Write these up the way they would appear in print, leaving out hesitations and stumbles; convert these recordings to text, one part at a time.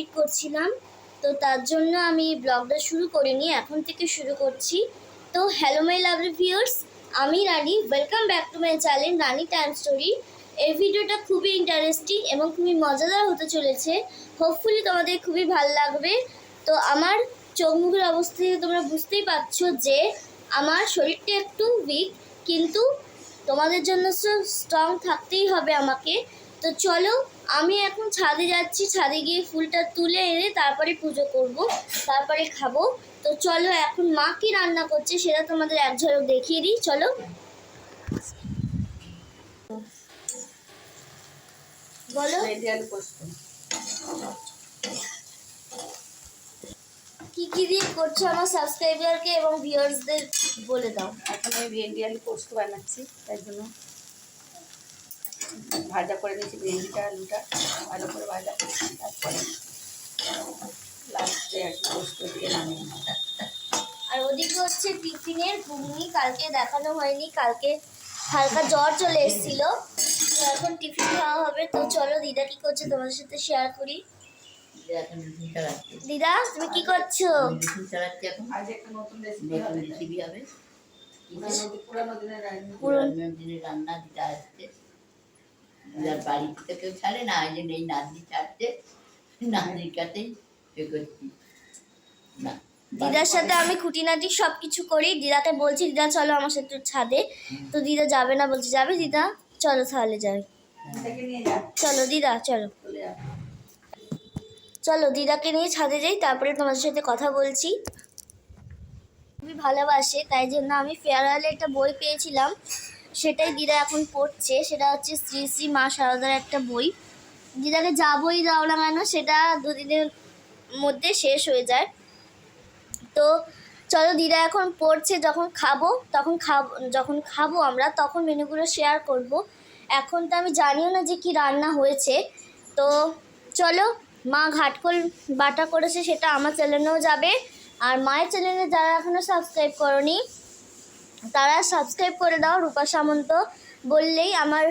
Edit করছিলাম, তো তার জন্য আমি ব্লগটা শুরু করিনি, এখন থেকে শুরু করছি। তো হ্যালো মাই লাভলি ভিউয়ার্স, আমি Rani, welcome back to my channel Rani time story. এই ভিডিওটা খুবই ইন্টারেস্টিং এবং খুবই মজাদার হতে চলেছে। হোপফুলি তোমাদের খুবই ভালো লাগবে। তো আমার চোখ মুখের অবস্থা থেকে তোমরা বুঝতেই পারছো যে আমার শরীরটা একটু উইক, কিন্তু তোমাদের জন্য স্ট্রং থাকতেই হবে আমাকে। তো চলো, আমি এখন ছাদে যাচ্ছি, ছাদে গিয়ে ফুলটা তুলে এনে তারপরে পুজো করব, তারপরে খাবো। তো চলো, এখন মা কি রান্না করছে সেটা তোমাদের এক ঝলক দেখিয়ে দিই। চলো, বলো কি কি দিয়ে করছো আমার সাবস্ক্রাইবারকে এবং ভিউয়ার্সদের বলে দাও। এখন আমি ভেন্ডি আলু পোস্ত বানাচ্ছি, তাই জন্য ভাজা করে নিয়েছি ভেন্ডিটা আলুটা ভালো করে ভাজা করছি, তারপরে লাস্টে আর পোস্ত দিয়ে নামিয়ে। আর ওদিকে হচ্ছে টিফিনের ঘুগনি, কালকে দেখানো হয়নি, কালকে হালকা জ্বর চলে এসেছিল, তো এখন টিফিন খাওয়া হবে। তো চলো, দিদা কি করছে তোমাদের সাথে শেয়ার করি। দিদা, তুমি কি করছো? আজ একটা নতুন রেসিপি হবে, পুরানো দিনের রান্না দিদা আসছে, দিদার বাড়ি থেকে কেউ ছাড়ে না, এই জন্য এই নাতনি ছাড়ছে, নাতনির কাছেই করছি না। দিদার সাথে আমি খুঁটিনাটি সব কিছু করি। দিদাকে বলছি দিদা চলো আমার সাথে ছাদে, তো দিদা যাবে না, বলছে যাবে দিদা, চলো তাহলে যাই। চলো দিদা, চলো চলো দিদাকে নিয়ে ছাদে যাই, তারপরে তোমাদের সাথে কথা বলছি। খুবই ভালোবাসে, তাই জন্য আমি ফেয়ারওয়েলে একটা বই পেয়েছিলাম, সেটাই দিদা এখন পড়ছে। সেটা হচ্ছে শ্রী শ্রী মা শারদার একটা বই। দিদাকে যা বই দাও না কেন সেটা দুদিনের মধ্যে শেষ হয়ে যায়। তো চলো, দিদা এখন পড়ছে, যখন খাবো আমরা তখন মেনুগুলো শেয়ার করব। এখন তো আমি জানিও না যে কি রান্না হয়েছে। তো চলো, মা ঘাটকোল বাটা করেছে, সেটা আমার চ্যানেলেও যাবে। আর মায়ের চ্যানেলে যারা এখনও সাবস্ক্রাইব করনি তারা সাবস্ক্রাইব করে দাও। রূপা সামন্ত বললেই আমার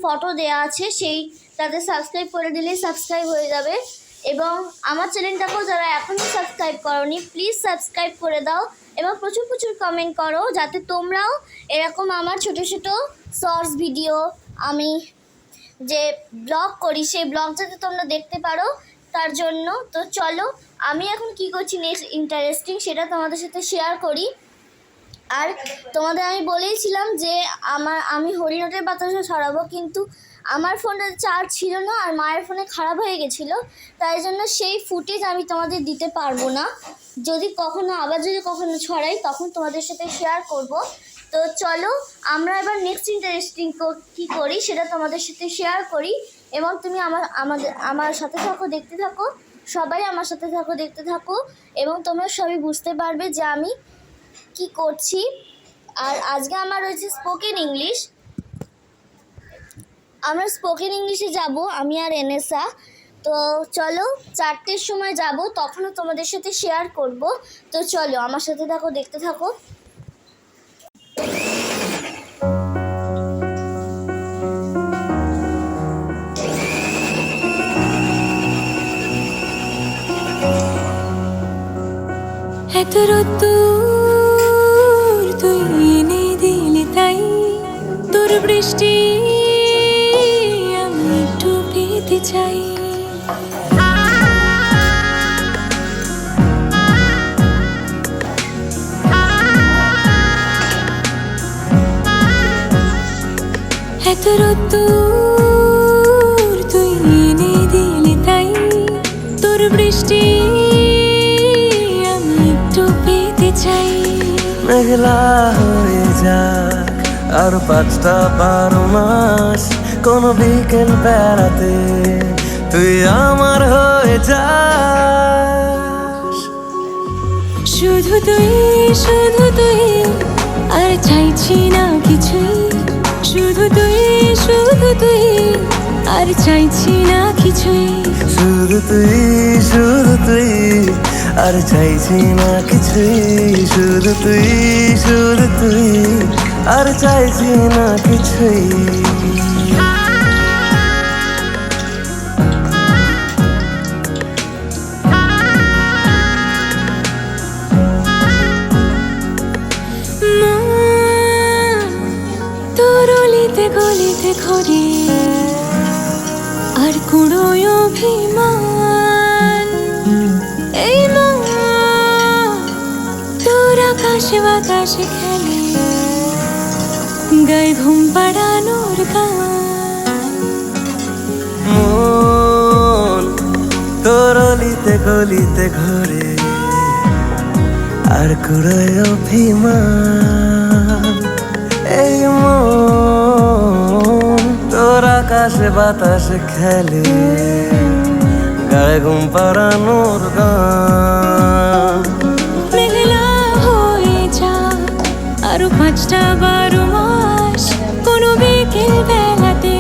ফটো দেয়া আছে, সেই তাদের সাবস্ক্রাইব করে দিলেই সাবস্ক্রাইব হয়ে যাবে। এবং আমার চ্যানেলটাকেও যারা এখনও সাবস্ক্রাইব করনি প্লিজ সাবস্ক্রাইব করে দাও এবং প্রচুর প্রচুর কমেন্ট করো, যাতে তোমরাও এরকম আমার ছোটো ছোটো শর্টস ভিডিও আমি যে ব্লগ করি সেই ব্লগ যাতে তোমরা দেখতে পারো, তার জন্য। তো চলো, আমি এখন কি করছি নেক্সট ইন্টারেস্টিং সেটা তোমাদের সাথে শেয়ার করি। আর তোমাদের আমি বলেইছিলাম যে আমি হরিণটের বাতাসা ছড়াবো, কিন্তু আমার ফোনটা চার্জ ছিল না আর মায়ের ফোনে খারাপ হয়ে গেছিলো, তাই জন্য সেই ফুটেজ আমি তোমাদের দিতে পারবো না। যদি কখনো ছড়াই তখন তোমাদের সাথে শেয়ার করব। তো চলো, আমরা এবার নেক্সট ইন্টারেস্টিং কী করি সেটা তোমাদের সাথে শেয়ার করি, এবং তুমি আমার সাথে থাকো, দেখতে থাকো, সবাই আমার সাথে থাকো, দেখতে থাকো, এবং তোমরা সবই বুঝতে পারবে যে আমি কি করছি। আর আজকে আমার রয়েছে স্পোকেন ইংলিশ। আমরা স্পোকেন ইংলিশে যাব, আমি আর এনেসা। তো চলো, 4টের সময় যাব, তখনও তোমাদের সাথে শেয়ার করব। তো চলো, আমার সাথে থাকো, দেখতে থাকো। এত রোদ্দুর তুই এনে দিলি, তাই তোর বৃষ্টি আমি একটু পেতে চাই। এত রোদ্দুর তুই এনে দিলি, তাই তোর বৃষ্টি মেঘলা হয়ে যাক আর 5টা 12 মাস, কোন বিকেল বেড়াতে তুই আমার হয়ে যাস। শুধু তুই আর চাইছি না কিছুই, শুধু তুই আর চাইছি না কিছুই, শুধু তুই আর চাইছি না কিছুই, শুধু তুই আর চাইছি না কিছুই। গলিতে ঘরে আর কুড়োয় অভিমান। এই মন তোর আকাশে বাতাসে খেলে, গায়ে ঘুম পাড়ানোর গান। মন তোর অলিতে গলিতে ঘরে আর কুড়ায় অভিমান। এই মন তোর আকাশে বাতাসে খেলে, গায়ে ঘুম পাড়ানোর গান। মেঘলা হয়ে যা আরো 5টা-12 মাস, কোনো বিকেল বেলাতে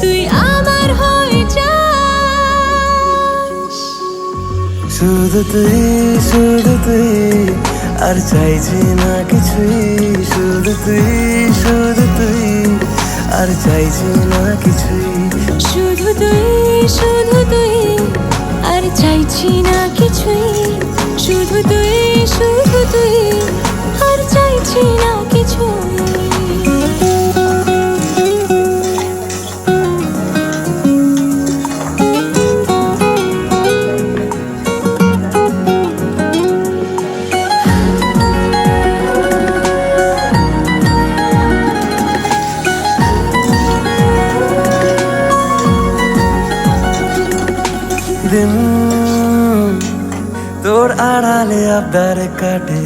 তুই আমার হয়ে যাস। শুধু তুই আর চাইছি না কিছুই। শুধু তুই আর চাইছি না কিছুই। শুধু তুই আর চাইছি না কিছুই। শুধু তুই আর চাইছি না কিছুই। দিন তোর আড়ালে আবদারে কাটে,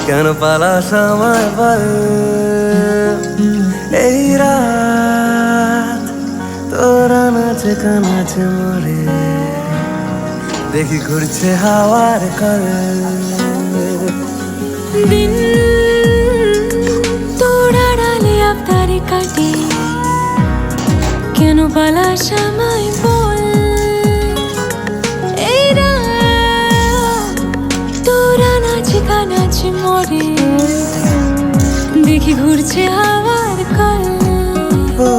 কেন পালাস আমায় বল। এই রাত তোর আনাচে কানাচে মরে, দেখি ঘুরছে হাওয়ার কল। দিন তোর আড়ালে আবদারে কাটে, কেন পালাস আমায় বল। এই রাত তোর আনাচে কানাচে মরে, দেখি ঘুরছে হাওয়ার কল। ও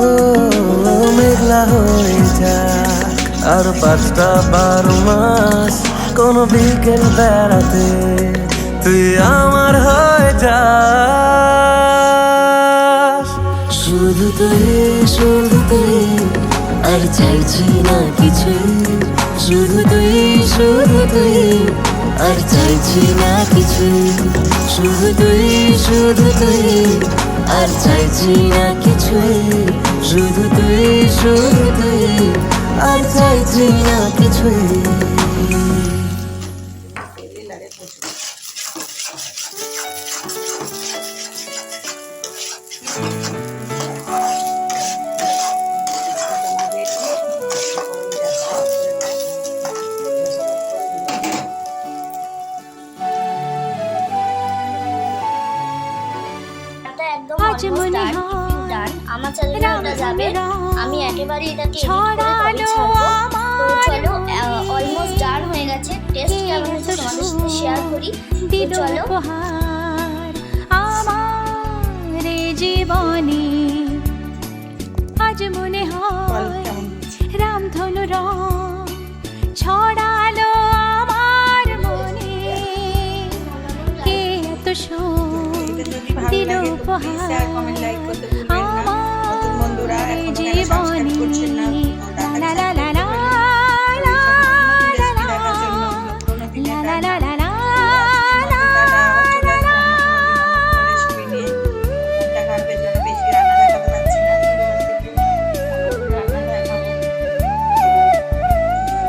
মেঘলা হয়ে যাক আর 5টা-12 মাস, কোনো বিকেল বেড়াতে তুই আমার হয়ে যাস। শুধু তুই আর চাইছি না কিছুই। শুধু তুই আর চাইছি না কিছুই। শুধু তুই আর চাইছি না কিছুই। শুধু তুই আর চাইছি না কিছুই। তেল আরে প্রচুর। এটা একদম আজ almost মনে done, হয় একটু done। আমার চ্যানেলে ওটা যাবে। আমি একেবারে এটাকে edit করে ছড়ালো ছাড়বো। তো আমার চলো অলমোস্ট ডান হয়ে গেছে। টেস্ট কেমন হয়েছে তোমাদের সাথে শেয়ার করি। তো চলো উপহার আমার এই জীবনে। আজ মনে ফল হয় কেমন রামধনু রং ছড়ালো আমার মনে। কে এত এটা যদি ভালো দিল লাগে তো প্লিজ শেয়ার কমেন্ট লাইক করতে ভুলবেন না। নতুন বন্ধুরা এখনো কেন সাবস্ক্রাইব করছেন না, তাড়াতাড়ি সাবস্ক্রাইব দেখার জন্য পুরোনো দিনের রান্না। রেসিপি নিয়ে দেখাবের জন্য বেশি রান্না দেখাতে পারছি না, রান্না দেখাবো।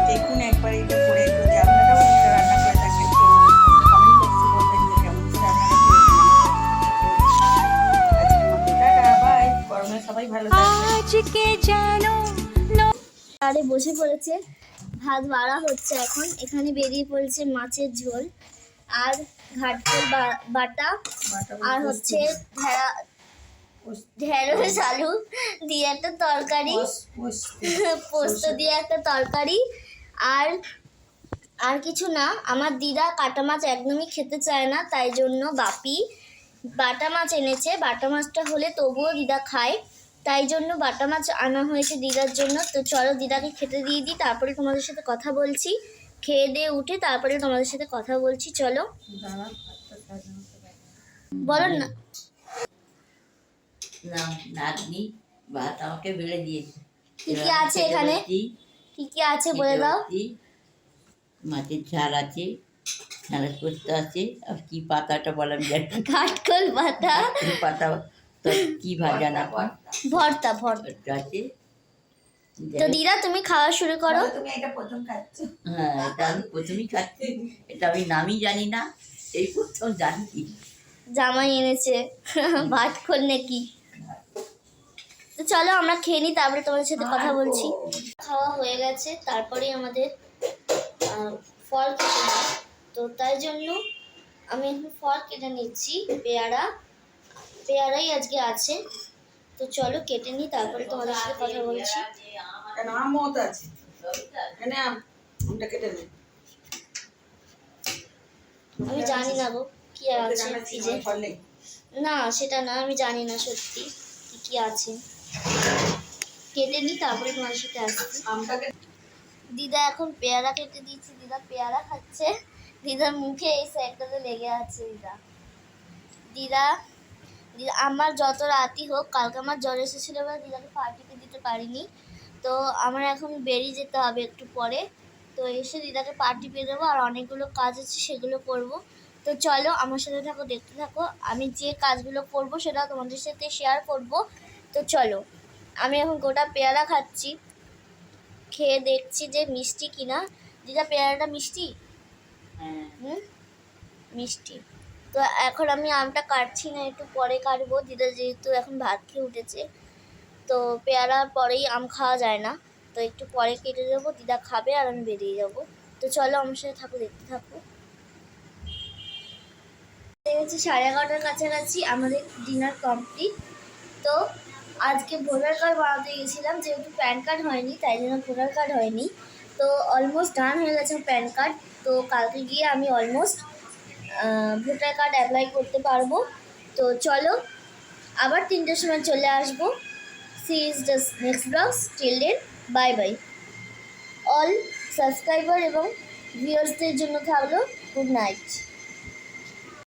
দেখুন একবার এটা করে, যদি আপনারাও এটা রান্না করে থাকেন তো কমেন্ট বক্সে বলবেন যে কেমন করে আপনারা করেছেন। আজকের মতো টাটা, বাই। গরমে সবাই ভালো থাকবেন। আজকে যেন আরে বসে পড়েছে, ভাত বাড়া হচ্ছে এখন। এখানে বেরিয়ে পড়েছে মাছের ঝোল আর ঘাটফুল বাটা আর হচ্ছে ঢেঁড়স আলু দিয়ে একটা তরকারি, পোস্ত দিয়ে একটা তরকারি। আর আর কিছু না। আমার দিদা কাটা মাছ একদমই খেতে চায় না, তাই জন্য বাপি বাটা মাছ এনেছে। বাটা মাছটা হলে তবুও দিদা খায়, তাই জন্য বাটা মাছ আনা হয়েছে দিদার জন্য। তো চলো দিদাকে খেতে দিয়ে দিই, তারপরে তোমাদের সাথে কথা বলছি। খেয়ে দিয়ে উঠে তারপরে তোমাদের সাথে কথা বলছি। চলো বলো না। না, নাতনি ভাত আমাকে বেড়ে দিয়েছে। কি কি আছে এখানে? কি কি আছে বলে দাও। মাছের ঝাল আছে, ঢ্যাঁড়স পোস্ত আছে, আর কি পাতাটা বললাম জানি না। কাঠকল পাতা, কাঠকল পাতা, তো কি ভাজা না পান ভর্তা ভর্তা আছে। তো দিদা তুমি খাওয়া শুরু করো। বলো, তুমি এটা প্রথম খাচ্ছ? হ্যাঁ, এটা আমি প্রথমেই খাচ্ছি। এটা আমি নামই জানি না, এই প্রথম জানি। জামাই এনেছে ভাটখোল নাকি। তো চলো আমরা খেয়ে নিই, তারপরে তোমাদের সাথে কথা বলছি। খাওয়া হয়ে গেছে, তারপরে আমাদের ফল কেটে নেয়। তো তাই জন্য আমি এখন ফল কেটে নিচ্ছি। পেয়ারাই আজকে আছে। তো চলো কেটে নিই, তারপরে তোমাদের সাথে কথা বলছি। কেন আমও তো আছে, এনে আমটা কেটে নে। আমি জানি না গো কি আছে ফ্রিজে। ফলে না সেটা না, আমি জানি না সত্যি কি কি আছে। কেটে নিই, তারপরে তোমাদের সাথে আসছি। আমটাকে দিদা এখন পেয়ারা কেটে দিয়েছি, দিদা পেয়ারা খাচ্ছে। দিদার মুখে এই সাইডটাতে লেগে আছে। দিদা আমার যত রাতই হোক, কালকে আমার জ্বর এসেছিলো বলে দিদাকে পার্টিতে দিতে পারিনি। তো আমার এখন বেরিয়ে যেতে হবে একটু পরে। তো এসে দিদাকে পার্টি পেয়ে দেবো, আর অনেকগুলো কাজ আছে সেগুলো করব। তো চলো আমার সাথে থাকো, দেখতে থাকো। আমি যে কাজগুলো করব সেটা তোমাদের সাথে শেয়ার করব। তো চলো, আমি এখন গোটা পেয়ারা খাচ্ছি, খেয়ে দেখছি যে মিষ্টি কিনা। দিদা পেয়ারাটা মিষ্টি? হ্যাঁ, হুম, মিষ্টি। তো এখন আমি আমটা কাটছি না, একটু পরে কাটবো। দিদা যেহেতু এখন ভাত খেয়ে উঠেছে, তো পেয়ারার পরেই আম খাওয়া যায় না, তো একটু পরে কেটে দেবো, দিদা খাবে আর আমি বেরিয়ে যাবো। তো চলো আমার সাথে থাকো, দেখতে থাকো। হচ্ছে 11:30 কাছাকাছি, আমাদের ডিনার কমপ্লিট। তো আজকে ভোটার কার্ড বানাতে গেছিলাম, যেহেতু প্যান কার্ড হয়নি তাই জন্য ভোটার কার্ড হয়নি। তো অলমোস্ট ডান হয়ে গেছে প্যান কার্ড। তো কালকে গিয়ে আমি অলমোস্ট ভোটার কার্ড অ্যাপ্লাই করতে পারবো। তো চলো আবার 3টের সময় চলে আসবো। See is the next vlogs, till then bye bye. All subscriber এবং ভিউয়ার্সদের জন্য থাকলো গুড নাইট।